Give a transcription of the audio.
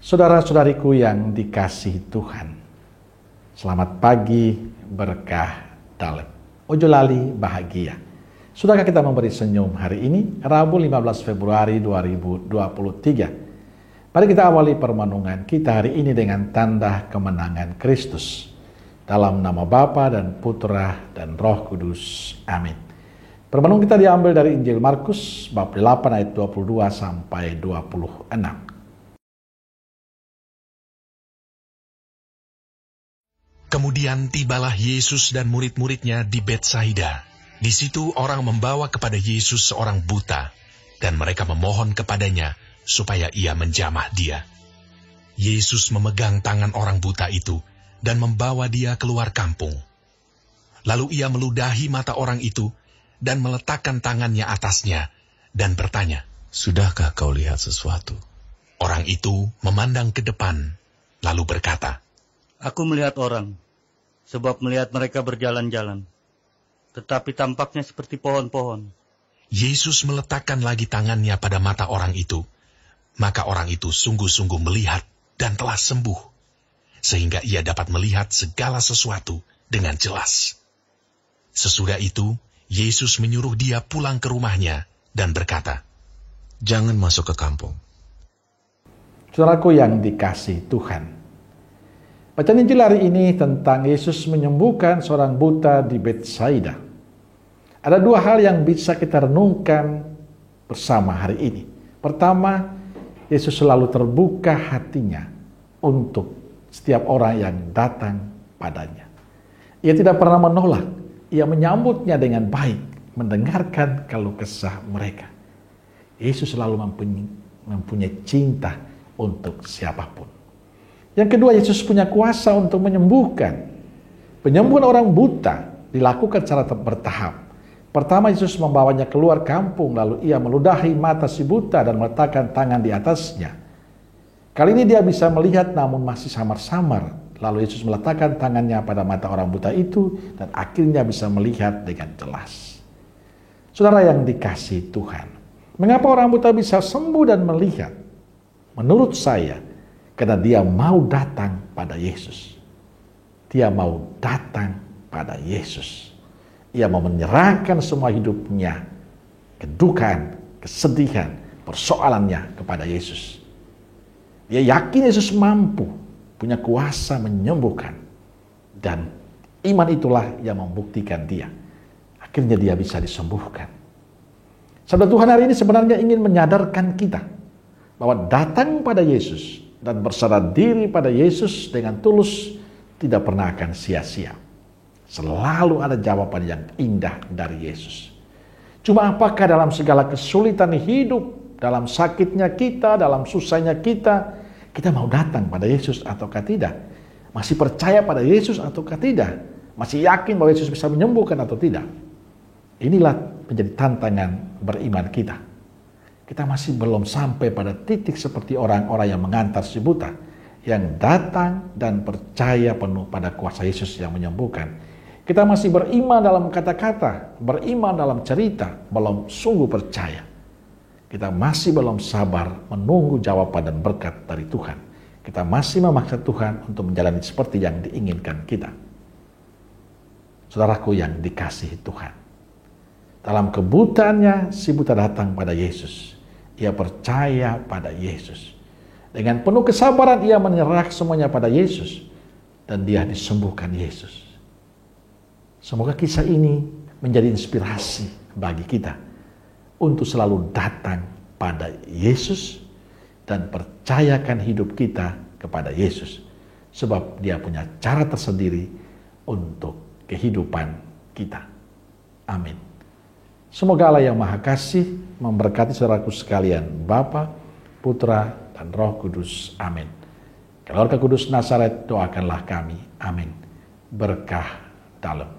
Saudara-saudariku yang dikasihi Tuhan, selamat pagi berkah dalam. Ojo lali bahagia. Sudahkah kita memberi senyum hari ini, Rabu 15 Februari 2023? Mari kita awali permenungan kita hari ini dengan tanda kemenangan Kristus. Dalam nama Bapa dan Putra dan Roh Kudus. Amin. Permenung kita diambil dari Injil Markus bab 8 ayat 22 sampai 26. Kemudian tibalah Yesus dan murid-muridnya di Betsaida. Di situ orang membawa kepada Yesus seorang buta, dan mereka memohon kepadanya supaya ia menjamah dia. Yesus memegang tangan orang buta itu dan membawa dia keluar kampung. Lalu ia meludahi mata orang itu dan meletakkan tangannya atasnya dan bertanya, "Sudahkah kau lihat sesuatu?" Orang itu memandang ke depan, lalu berkata, "Aku melihat orang, sebab melihat mereka berjalan-jalan, tetapi tampaknya seperti pohon-pohon." Yesus meletakkan lagi tangannya pada mata orang itu, maka orang itu sungguh-sungguh melihat dan telah sembuh, sehingga ia dapat melihat segala sesuatu dengan jelas. Sesudah itu, Yesus menyuruh dia pulang ke rumahnya dan berkata, "Jangan masuk ke kampung." Saudaraku yang dikasihi Tuhan, bacaan Injil hari ini tentang Yesus menyembuhkan seorang buta di Betsaida. Ada dua hal yang bisa kita renungkan bersama hari ini. Pertama, Yesus selalu terbuka hatinya untuk setiap orang yang datang padanya. Ia tidak pernah menolak, ia menyambutnya dengan baik, mendengarkan keluh kesah mereka. Yesus selalu mempunyai cinta untuk siapapun. Yang kedua, Yesus punya kuasa untuk menyembuhkan. Penyembuhan orang buta dilakukan secara bertahap. Pertama, Yesus membawanya keluar kampung, lalu ia meludahi mata si buta dan meletakkan tangan di atasnya. Kali ini dia bisa melihat namun masih samar-samar. Lalu Yesus meletakkan tangannya pada mata orang buta itu dan akhirnya bisa melihat dengan jelas. Saudara yang dikasihi Tuhan, mengapa orang buta bisa sembuh dan melihat? Menurut saya, karena dia mau datang pada Yesus. Dia mau datang pada Yesus. Ia mau menyerahkan semua hidupnya, kedukaan, kesedihan, persoalannya kepada Yesus. Dia yakin Yesus mampu, punya kuasa menyembuhkan. Dan iman itulah yang membuktikan dia. Akhirnya dia bisa disembuhkan. Sabda Tuhan hari ini sebenarnya ingin menyadarkan kita bahwa datang pada Yesus dan berserah diri pada Yesus dengan tulus tidak pernah akan sia-sia. Selalu ada jawaban yang indah dari Yesus. Cuma apakah dalam segala kesulitan hidup, dalam sakitnya kita, dalam susahnya kita mau datang pada Yesus ataukah tidak? Masih percaya pada Yesus ataukah tidak? Masih yakin bahwa Yesus bisa menyembuhkan atau tidak? Inilah menjadi tantangan beriman kita. Kita masih belum sampai pada titik seperti orang-orang yang mengantar si buta, yang datang dan percaya penuh pada kuasa Yesus yang menyembuhkan. Kita masih beriman dalam kata-kata, beriman dalam cerita, belum sungguh percaya. Kita masih belum sabar menunggu jawaban dan berkat dari Tuhan. Kita masih memaksa Tuhan untuk menjalani seperti yang diinginkan kita. Saudaraku yang dikasihi Tuhan, dalam kebutaannya si buta datang pada Yesus. Ia percaya pada Yesus. Dengan penuh kesabaran ia menyerah semuanya pada Yesus. Dan dia disembuhkan Yesus. Semoga kisah ini menjadi inspirasi bagi kita untuk selalu datang pada Yesus dan percayakan hidup kita kepada Yesus. Sebab dia punya cara tersendiri untuk kehidupan kita. Amin. Semoga Allah yang Maha Kasih memberkati saudaraku sekalian, Bapa, Putra, dan Roh Kudus. Amin. Keluarga Kudus Nazaret, doakanlah kami. Amin. Berkah dalam.